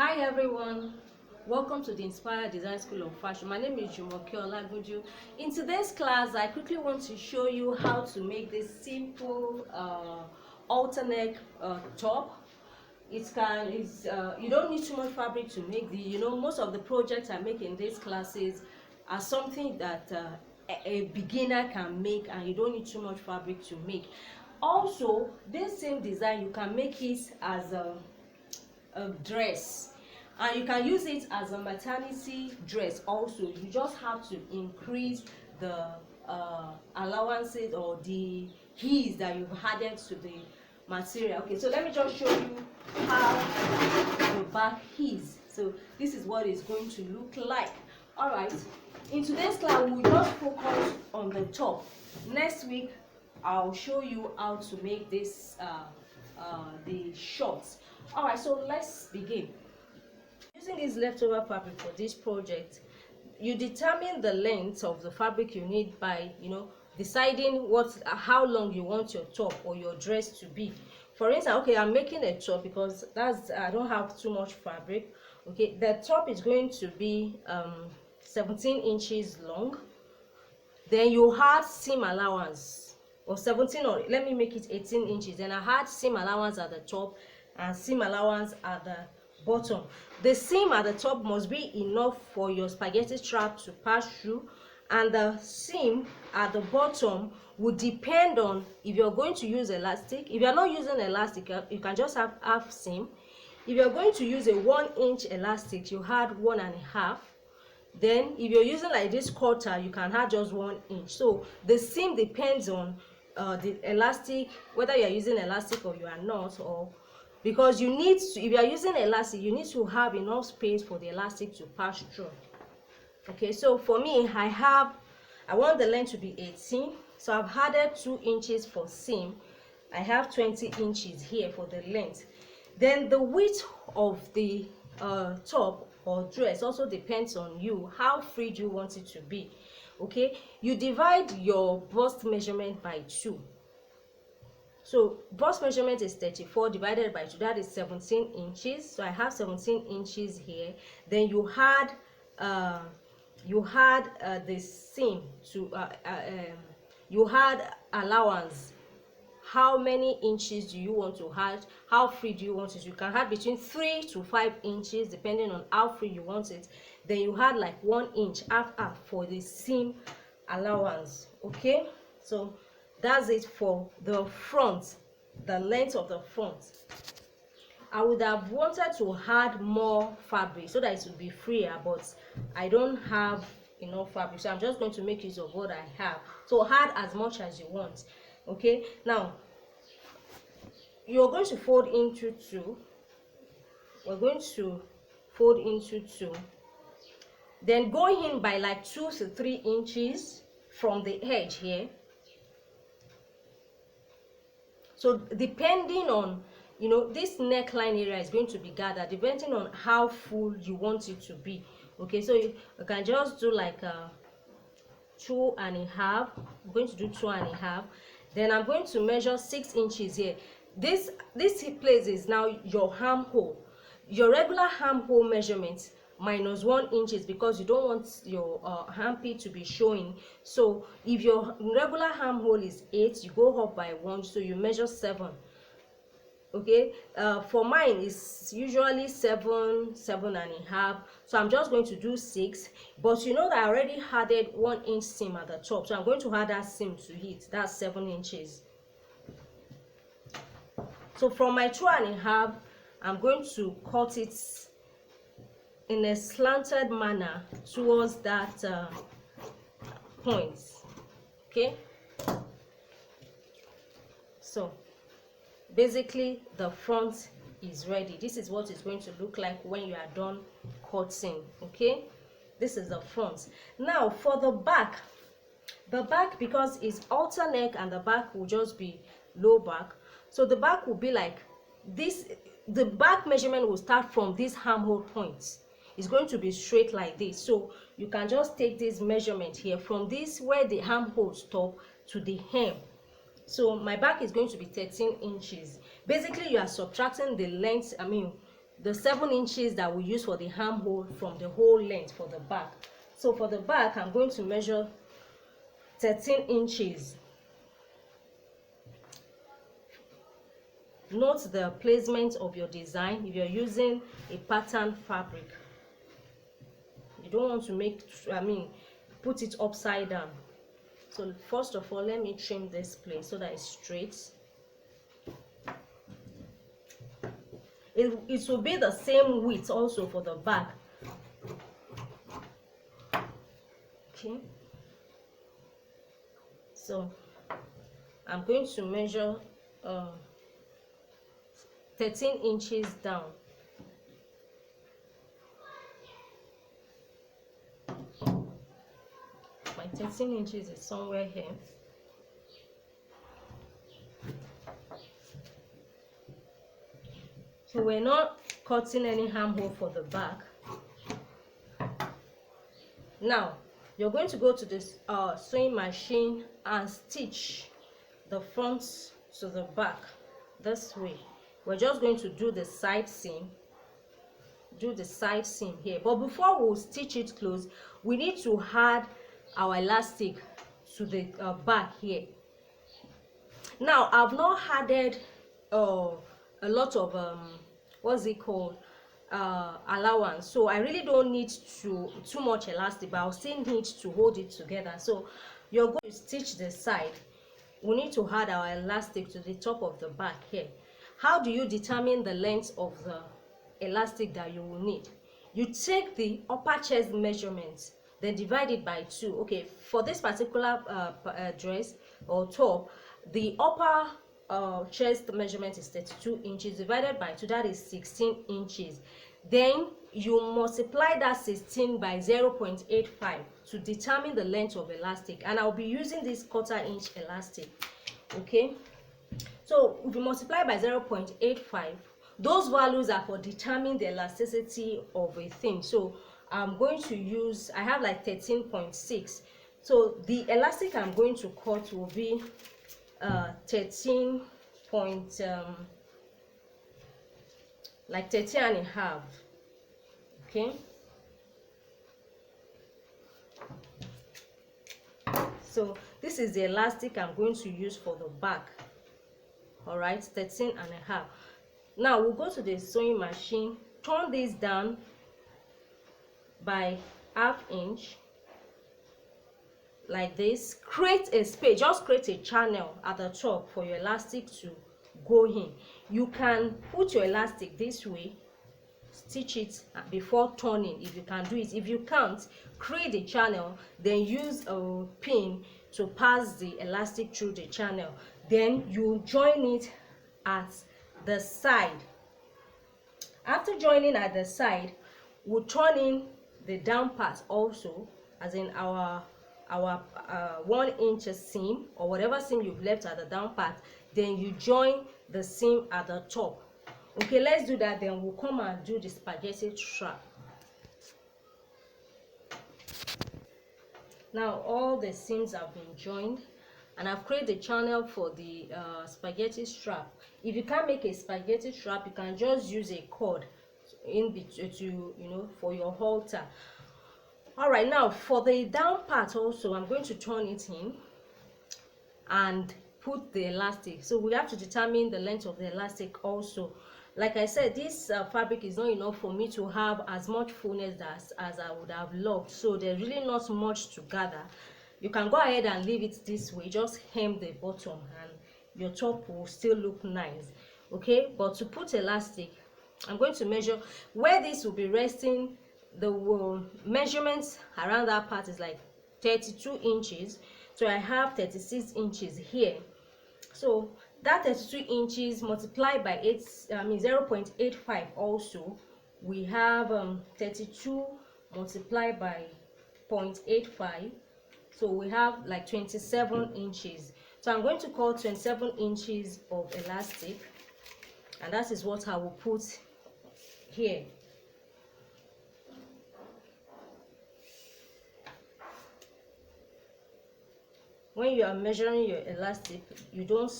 Hi everyone, welcome to the Inspired Design School of Fashion. My name is Jumoke Olagunju. In today's class, I quickly want to show you how to make this simple halter neck top. You don't need too much fabric to make most of the projects I make in these classes are something that a beginner can make, and you don't need too much fabric to make. Also, this same design, you can make it as a dress, and you can use it as a maternity dress. Also, you just have to increase the allowances or the heels that you've added to the material. Okay, so let me just show you how the back is. So this is what it's going to look like. All right, in today's class we'll just focus on the top. Next week I'll show you how to make this the shorts. All right, so let's begin. Using this leftover fabric for this project, you determine the length of the fabric you need by deciding how long you want your top or your dress to be. For instance, okay, I'm making a top because I don't have too much fabric. Okay, the top is going to be 17 inches long. Then you add seam allowance, or 17, or let me make it 18 inches. Then I had seam allowance at the top and seam allowance at the bottom. The seam at the top must be enough for your spaghetti strap to pass through, and the seam at the bottom would depend on if you're going to use elastic. If you're not using elastic, you can just have half seam. If you're going to use a 1-inch elastic, you add 1.5. Then if you're using like this quarter, you can have just 1 inch. So the seam depends on the elastic, whether you are using elastic or you are not, or because you need to, if you are using elastic, you need to have enough space for the elastic to pass through. Okay, so for me, I want the length to be 18, so I've added 2 inches for seam. I have 20 inches here for the length. Then the width of the top or dress also depends on you, how free do you want it to be. Okay, you divide your bust measurement by 2. So bust measurement is 34 divided by 2, that is 17 inches. So I have 17 inches here. Then you had the seam to you had allowance. How many inches do you want to add? How free do you want it? You can add between 3 to 5 inches depending on how free you want it. Then you had like 1 inch half for the seam allowance. Okay, so that's it for the front, the length of the front. I would have wanted to add more fabric so that it would be freer, but I don't have enough fabric, so I'm just going to make use of what I have. So add as much as you want. Okay, now you're going to fold into 2. We're going to fold into 2, then go in by like 2 to 3 inches from the edge here. So depending on this neckline area is going to be gathered depending on how full you want it to be. Okay, so you can just do like 2.5. I'm going to do 2.5. Then I'm going to measure 6 inches here. This place is now your armhole. Your regular armhole measurement minus 1 inches, because you don't want your armpit to be showing. So if your regular armhole is 8, you go up by 1, so you measure 7. Okay, for mine is usually 7.5, so I'm just going to do 6. But you know that I already added 1 inch seam at the top, so I'm going to add that seam to it. That's 7 inches. So from my 2.5, I'm going to cut it in a slanted manner towards that point. Okay, so basically the front is ready. This is what it's going to look like when you are done cutting. Okay, this is the front. Now for the back, because it's halter neck and the back will just be low back, so the back will be like this. The back measurement will start from this armhole point. It's going to be straight like this, so you can just take this measurement here from this where the armhole stop to the hem. So my back is going to be 13 inches. Basically you are subtracting the length, the 7 inches that we use for the armhole from the whole length for the back. So for the back, I'm going to measure 13 inches. Note the placement of your design. If you're using a pattern fabric, you don't want to put it upside down. So first of all, let me trim this place so that it's straight. It will be the same width also for the back. Okay, so I'm going to measure 13 inches down. My 13 inches is somewhere here. So we're not cutting any armhole for the back. Now you're going to go to this sewing machine and stitch the front to the back this way. We're just going to do the side seam. Do the side seam here, but before we stitch it close, we need to add our elastic to the back here. Now I've not added a lot of what's it called, allowance, so I really don't need too much elastic, but I'll still need to hold it together. So you're going to stitch the side. We need to add our elastic to the top of the back here. How do you determine the length of the elastic that you will need? You take the upper chest measurement, then divide it by 2. Okay, for this particular dress or top, the upper chest measurement is 32 inches divided by 2, that is 16 inches. Then you multiply that 16 by 0.85 to determine the length of elastic, and I'll be using this 1/4 inch elastic. Okay, so if you multiply by 0.85, those values are for determining the elasticity of a thing. So I'm going to use, I have like 13.6. So the elastic I'm going to cut will be 13 and a half. Okay, so this is the elastic I'm going to use for the back. All right, 13 and a half. Now we'll go to the sewing machine, turn this down by 1/2 inch like this. Create a space, just create a channel at the top for your elastic to go in. You can put your elastic this way, stitch it before turning if you can do it. If you can't, create a channel, then use a pin to pass the elastic through the channel. Then you join it at the side. After joining at the side, we'll turn in the down part also, as in our 1 inch seam or whatever seam you've left at the down part. Then you join the seam at the top. Okay, let's do that, then we'll come and do the spaghetti strap. Now all the seams have been joined, and I've created a channel for the spaghetti strap. If you can't make a spaghetti strap, you can just use a cord in between for your halter. All right, now for the down part also, I'm going to turn it in and put the elastic. So we have to determine the length of the elastic also. Like I said, this fabric is not enough for me to have as much fullness as I would have loved, so there's really not much to gather. You can go ahead and leave it this way, just hem the bottom and your top will still look nice. Okay, but to put elastic, I'm going to measure where this will be resting. The measurements around that part is like 32 inches, so I have 36 inches here. So that 32 inches multiplied by 0.85 also, we have 32 multiplied by 0.85, so we have like 27 inches. So I'm going to cut 27 inches of elastic, and that is what I will put here. When you are measuring your elastic, you don't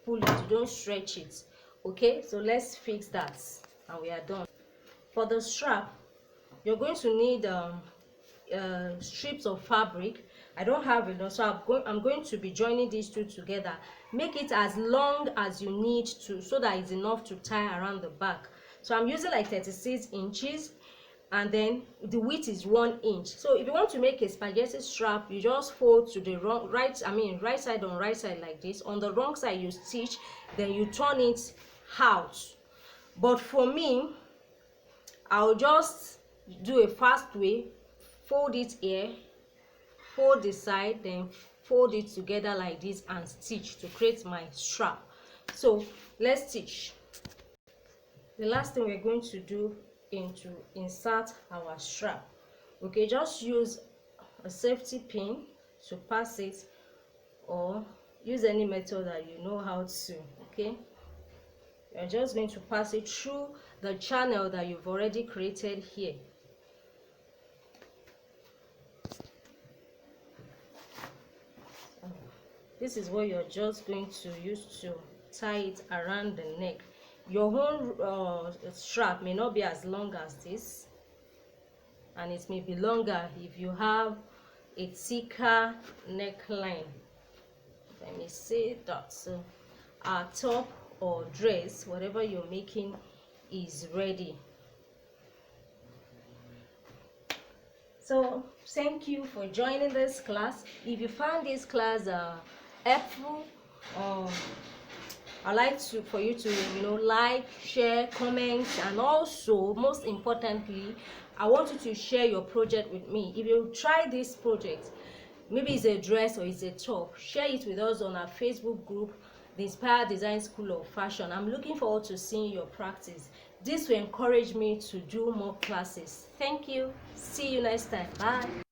pull it, you don't stretch it. Okay, so let's fix that. and we are done. For the strap, you're going to need strips of fabric. I don't have enough, so I'm going to be joining these two together. Make it as long as you need to, so that it's enough to tie around the back. So I'm using like 36 inches, and then the width is 1 inch. So if you want to make a spaghetti strap, you just fold to the right side on right side like this. On the wrong side you stitch, then you turn it out. But for me, I'll just do a fast way, fold it here, fold the side, then fold it together like this and stitch to create my strap. So let's stitch. The last thing we're going to do is to insert our strap. Okay, just use a safety pin to pass it, or use any method that you know how to. Okay, you're just going to pass it through the channel that you've already created here. This is what you're just going to use to tie it around the neck. Your own strap may not be as long as this, and it may be longer if you have a thicker neckline. Let me say that. So our top or dress, whatever you're making, is ready. So thank you for joining this class. If you found this class helpful, I'd like for you to like, share, comment, and also most importantly, I want you to share your project with me. If you try this project, maybe it's a dress or it's a top, share it with us on our Facebook group, the Inspired Design School of Fashion. I'm looking forward to seeing your practice. This will encourage me to do more classes. Thank you. See you next time. Bye.